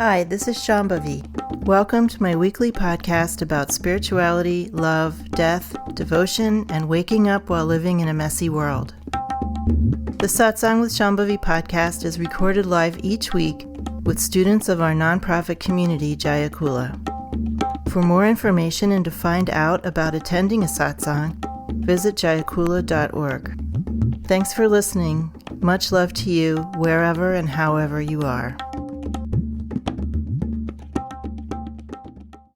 Hi, this is Shambhavi. Welcome to my weekly podcast about spirituality, love, death, devotion, and waking up while living in a messy world. The Satsang with Shambhavi podcast is recorded live each week with students of our nonprofit community, Jaya Kula. For more information and to find out about attending a satsang, visit jayakula.org. Thanks for listening. Much love to you, wherever and however you are.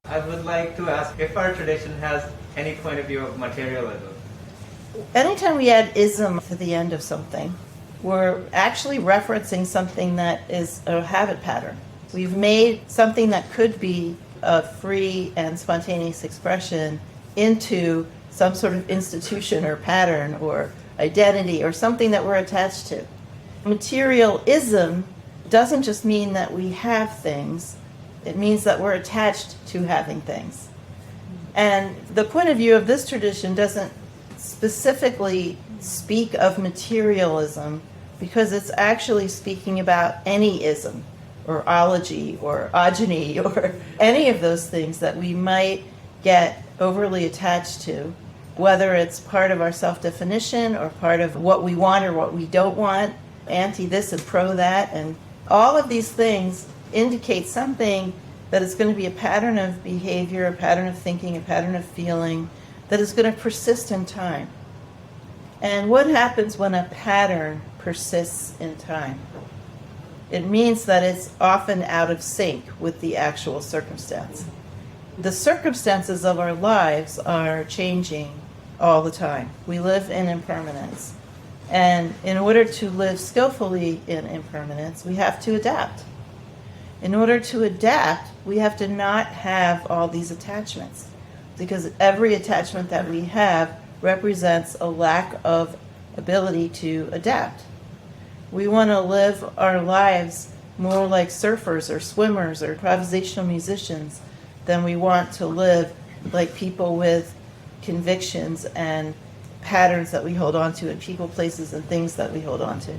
I would like to ask if our tradition has any point of view of materialism. Anytime we add ism to the end of something, we're actually referencing something that is a habit pattern. We've made something that could be a free and spontaneous expression into some sort of institution or pattern or identity or something that we're attached to. Materialism doesn't just mean that we have things, it means that we're attached to having things. And the point of view of this tradition doesn't specifically speak of materialism because it's actually speaking about any ism or ology or ogeny or any of those things that we might get overly attached to, whether it's part of our self-definition or part of what we want or what we don't want, anti this and pro that, and all of these things indicate something that is going to be a pattern of behavior, a pattern of thinking, a pattern of feeling that is going to persist in time. And what happens when a pattern persists in time? It means that it's often out of sync with the actual circumstance. The circumstances of our lives are changing all the time. We live in impermanence. And in order to live skillfully in impermanence, we have to adapt. In order to adapt, we have to not have all these attachments, because every attachment that we have represents a lack of ability to adapt. We want to live our lives more like surfers or swimmers or improvisational musicians than we want to live like people with convictions and patterns that we hold on to and people, places, and things that we hold on to.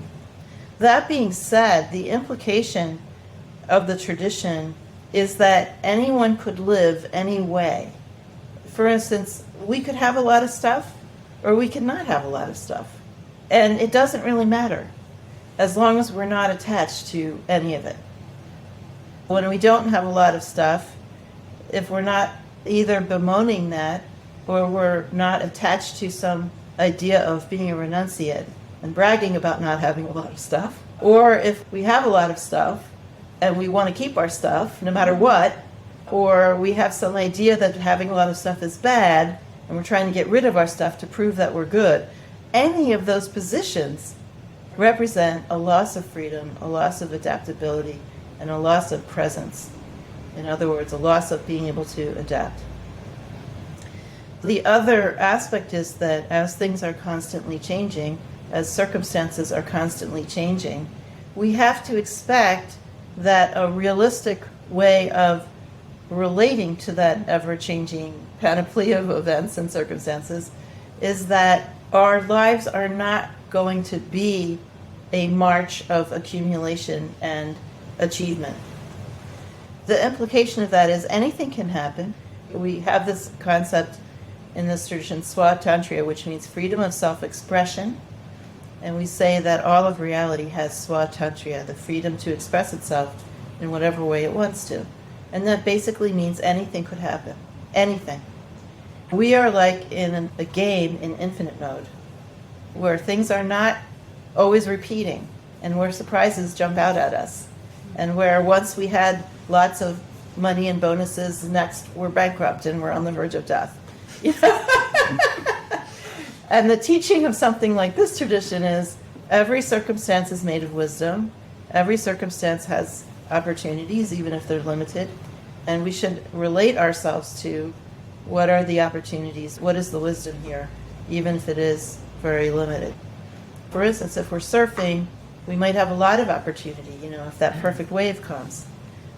That being said, the implication of the tradition is that anyone could live any way. For instance, we could have a lot of stuff or we could not have a lot of stuff. And it doesn't really matter as long as we're not attached to any of it. When we don't have a lot of stuff, if we're not either bemoaning that or we're not attached to some idea of being a renunciate and bragging about not having a lot of stuff, or if we have a lot of stuff and we want to keep our stuff no matter what, or we have some idea that having a lot of stuff is bad and we're trying to get rid of our stuff to prove that we're good, any of those positions represent a loss of freedom, a loss of adaptability, and a loss of presence. In other words, a loss of being able to adapt. The other aspect is that as things are constantly changing, as circumstances are constantly changing, we have to expect that a realistic way of relating to that ever-changing panoply of events and circumstances is that our lives are not going to be a march of accumulation and achievement. The implication of that is anything can happen. We have this concept in this tradition, Swatantriya, which means freedom of self-expression. And we say that all of reality has Swatantriya, the freedom to express itself in whatever way it wants to. And that basically means anything could happen. Anything. We are like in a game in infinite mode, where things are not always repeating, and where surprises jump out at us. And where once we had lots of money and bonuses, next we're bankrupt and we're on the verge of death. And the teaching of something like this tradition is every circumstance is made of wisdom. Every circumstance has opportunities, even if they're limited. And we should relate ourselves to what are the opportunities, what is the wisdom here, even if it is very limited. For instance, if we're surfing, we might have a lot of opportunity, if that perfect wave comes.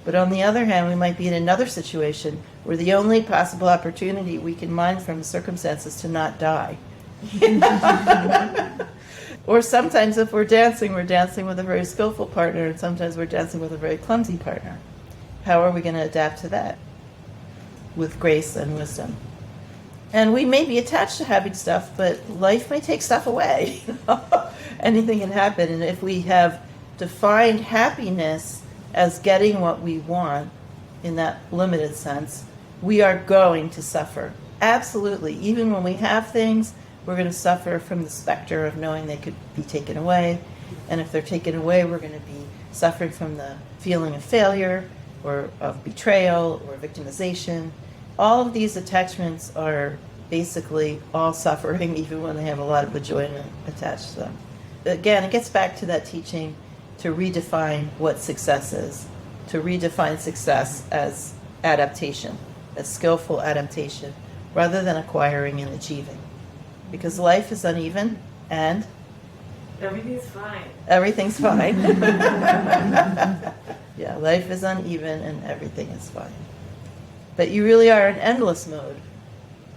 But on the other hand, we might be in another situation where the only possible opportunity we can mine from the circumstance is to not die. Or sometimes if we're dancing with a very skillful partner, and sometimes we're dancing with a very clumsy partner. How are we going to adapt to that? With grace and wisdom. And we may be attached to having stuff, but life may take stuff away. Anything can happen. And if we have defined happiness as getting what we want in that limited sense, we are going to suffer. Absolutely. Even when we have things, we're going to suffer from the specter of knowing they could be taken away. And if they're taken away, we're going to be suffering from the feeling of failure or of betrayal or victimization. All of these attachments are basically all suffering, even when they have a lot of enjoyment attached to them. Again, it gets back to that teaching to redefine what success is, to redefine success as adaptation, as skillful adaptation, rather than acquiring and achieving. Because life is uneven and everything's fine. Everything's fine. Yeah, life is uneven and everything is fine. But you really are in endless mode.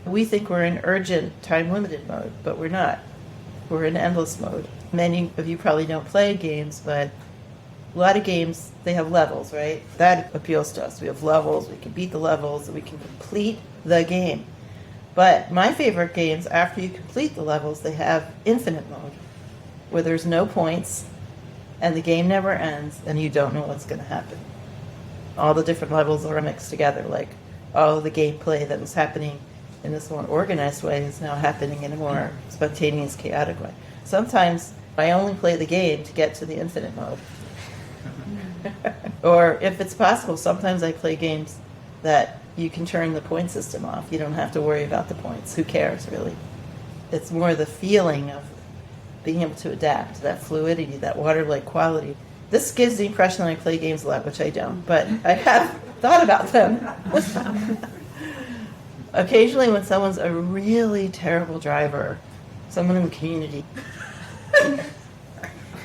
We think we're in urgent, time-limited mode, but we're not. We're in endless mode. Many of you probably don't play games, but a lot of games, they have levels, right? That appeals to us. We have levels, we can beat the levels, we can complete the game. But my favorite games, after you complete the levels, they have infinite mode, where there's no points, and the game never ends, and you don't know what's going to happen. All the different levels are mixed together, like all the gameplay that was happening in this more organized way is now happening in a more spontaneous, chaotic way. Sometimes I only play the game to get to the infinite mode. Or if it's possible, sometimes I play games that you can turn the point system off. You don't have to worry about the points. Who cares, really? It's more the feeling of being able to adapt, that fluidity, that water-like quality. This gives the impression that I play games a lot, which I don't, but I have thought about them. Occasionally when someone's a really terrible driver, someone in the community,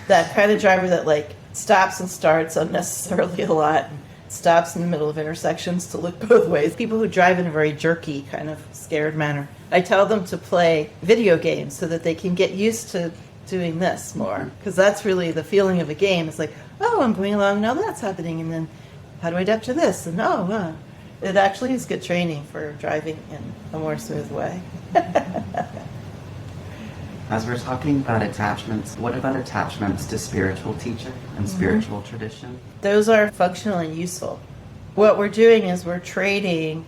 that kind of driver that like stops and starts unnecessarily a lot, stops in the middle of intersections to look both ways, people who drive in a very jerky, kind of scared manner, I tell them to play video games so that they can get used to doing this more, because that's really the feeling of a game. It's like, oh, I'm going along, now that's happening, and then how do I adapt to this? And it actually is good training for driving in a more smooth way. As we're talking about attachments, what about attachments to spiritual teaching and spiritual tradition? Those are functional and useful. What we're doing is we're trading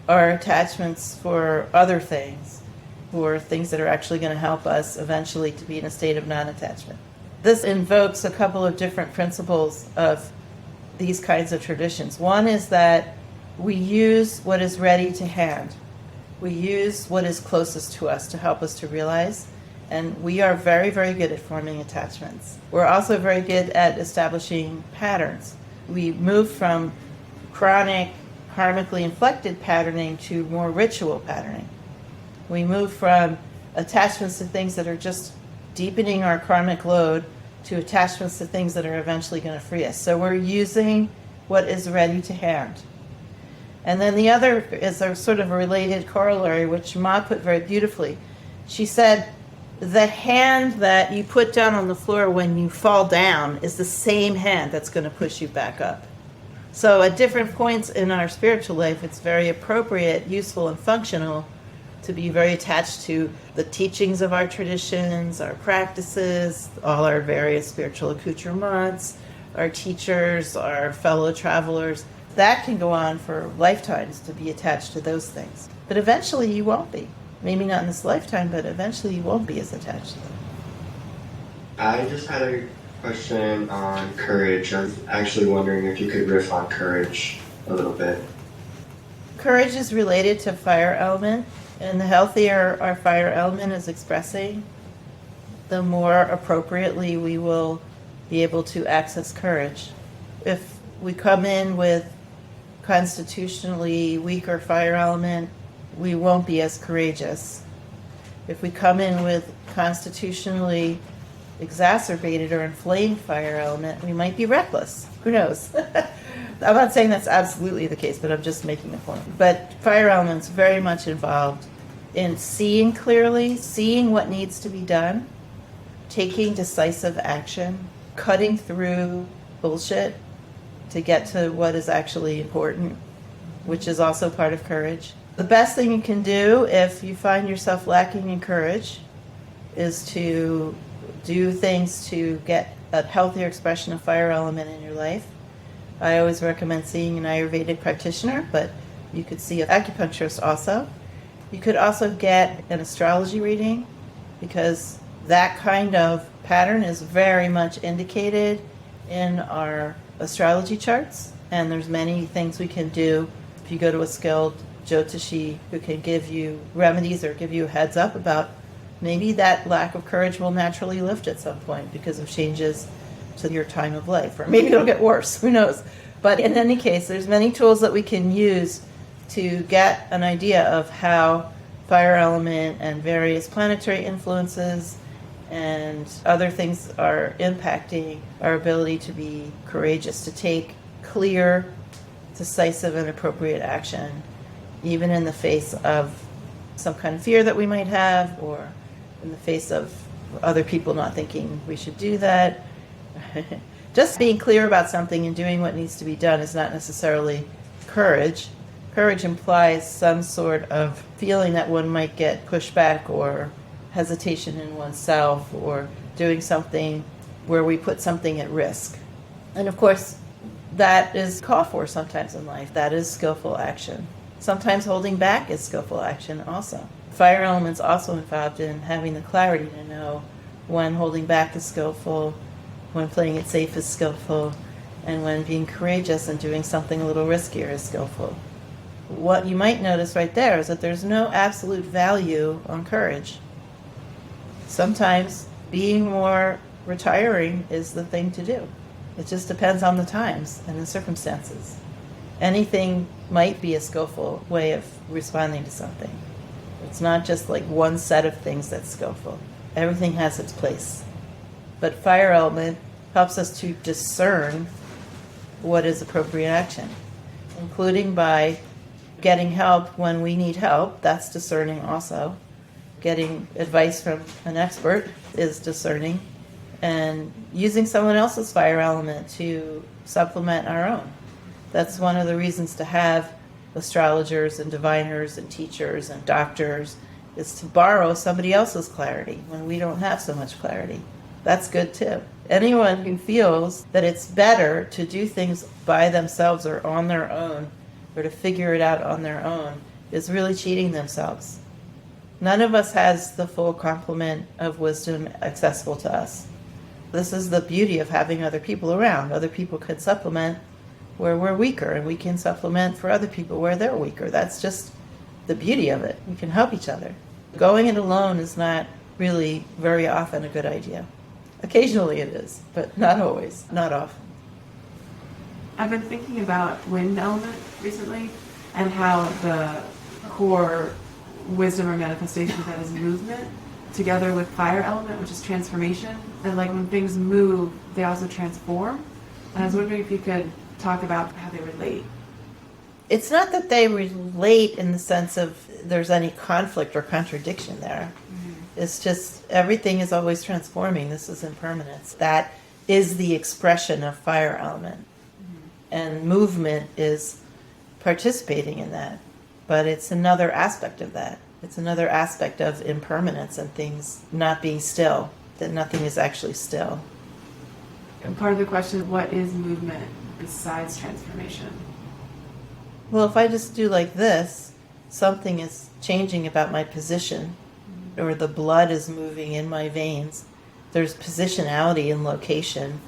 our attachments for other things, for things that are actually going to help us eventually to be in a state of non-attachment. This invokes a couple of different principles of these kinds of traditions. One is that we use what is ready to hand. We use what is closest to us to help us to realize. And we are very, very good at forming attachments. We're also very good at establishing patterns. We move from chronic, karmically inflected patterning to more ritual patterning. We move from attachments to things that are just deepening our karmic load to attachments to things that are eventually going to free us. So we're using what is ready to hand. And then the other is a sort of a related corollary, which Ma put very beautifully. She said, the hand that you put down on the floor when you fall down is the same hand that's going to push you back up. So at different points in our spiritual life, it's very appropriate, useful, and functional to be very attached to the teachings of our traditions, our practices, all our various spiritual accoutrements, our teachers, our fellow travelers. That can go on for lifetimes to be attached to those things. But eventually you won't be. Maybe not in this lifetime, but eventually you won't be as attached to them. I just had a question on courage. I was actually wondering if you could riff on courage a little bit. Courage is related to fire element, and the healthier our fire element is expressing, the more appropriately we will be able to access courage. If we come in with constitutionally weaker fire element, we won't be as courageous. If we come in with constitutionally exacerbated or inflamed fire element, we might be reckless. Who knows? I'm not saying that's absolutely the case, but I'm just making a point. But fire element's very much involved in seeing clearly, seeing what needs to be done, taking decisive action, cutting through bullshit, to get to what is actually important, which is also part of courage. The best thing you can do if you find yourself lacking in courage is to do things to get a healthier expression of fire element in your life. I always recommend seeing an Ayurvedic practitioner, but you could see an acupuncturist also. You could also get an astrology reading, because that kind of pattern is very much indicated in our astrology charts, and there's many things we can do if you go to a skilled Jyotishi who can give you remedies or give you a heads up about maybe that lack of courage will naturally lift at some point because of changes to your time of life, or maybe it'll get worse, who knows. But in any case, there's many tools that we can use to get an idea of how fire element and various planetary influences and other things are impacting our ability to be courageous, to take clear, decisive, and appropriate action, even in the face of some kind of fear that we might have, or in the face of other people not thinking we should do that. Just being clear about something and doing what needs to be done is not necessarily courage. Courage implies some sort of feeling that one might get pushback or hesitation in oneself, or doing something where we put something at risk. And of course, that is called for sometimes in life. That is skillful action. Sometimes holding back is skillful action also. Fire element's also involved in having the clarity to know when holding back is skillful, when playing it safe is skillful, and when being courageous and doing something a little riskier is skillful. What you might notice right there is that there's no absolute value on courage. Sometimes being more retiring is the thing to do. It just depends on the times and the circumstances. Anything might be a skillful way of responding to something. It's not just like one set of things that's skillful. Everything has its place. But fire element helps us to discern what is appropriate action, including by getting help when we need help. That's discerning also. Getting advice from an expert is discerning. And using someone else's fire element to supplement our own. That's one of the reasons to have astrologers and diviners and teachers and doctors, is to borrow somebody else's clarity when we don't have so much clarity. That's good too. Anyone who feels that it's better to do things by themselves or on their own, or to figure it out on their own, is really cheating themselves. None of us has the full complement of wisdom accessible to us. This is the beauty of having other people around. Other people can supplement where we're weaker, and we can supplement for other people where they're weaker. That's just the beauty of it. We can help each other. Going it alone is not really very often a good idea. Occasionally it is, but not always, not often. I've been thinking about wind element recently, and how the core wisdom or manifestation of that is movement, together with fire element, which is transformation. And like when things move, they also transform. And I was wondering if you could talk about how they relate. It's not that they relate in the sense of there's any conflict or contradiction there. It's just everything is always transforming. This is impermanence. That is the expression of fire element. And movement is participating in that. But it's another aspect of that. It's another aspect of impermanence and things not being still, that nothing is actually still. And part of the question is, what is movement besides transformation? Well, if I just do like this, something is changing about my position, or the blood is moving in my veins. There's positionality and location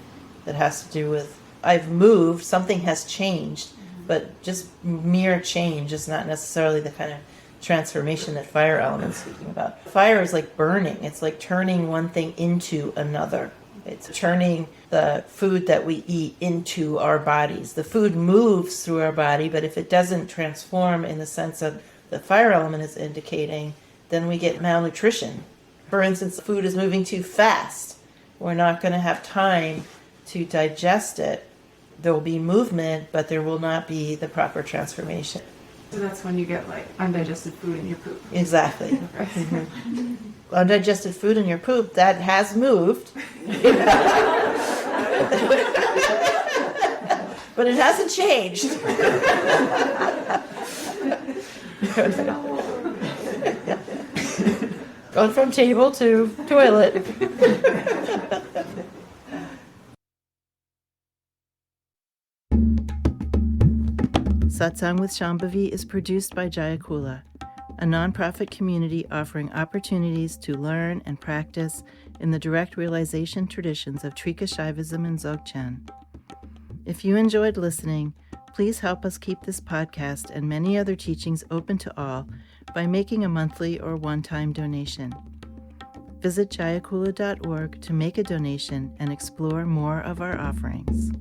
that has to do with, I've moved, something has changed, but just mere change is not necessarily the kind of transformation that fire element's speaking about. Fire is like burning. It's like turning one thing into another. It's turning the food that we eat into our bodies. The food moves through our body, but if it doesn't transform in the sense of the fire element is indicating, then we get malnutrition. For instance, food is moving too fast. We're not going to have time to digest it. There will be movement, but there will not be the proper transformation. So that's when you get like undigested food in your poop. Exactly. Undigested food in your poop, that has moved. but it hasn't changed. Going from table to toilet. Satsang with Shambhavi is produced by Jaya Kula, a nonprofit community offering opportunities to learn and practice in the direct realization traditions of Trika Shaivism and Dzogchen. If you enjoyed listening, please help us keep this podcast and many other teachings open to all by making a monthly or one-time donation. Visit jayakula.org to make a donation and explore more of our offerings.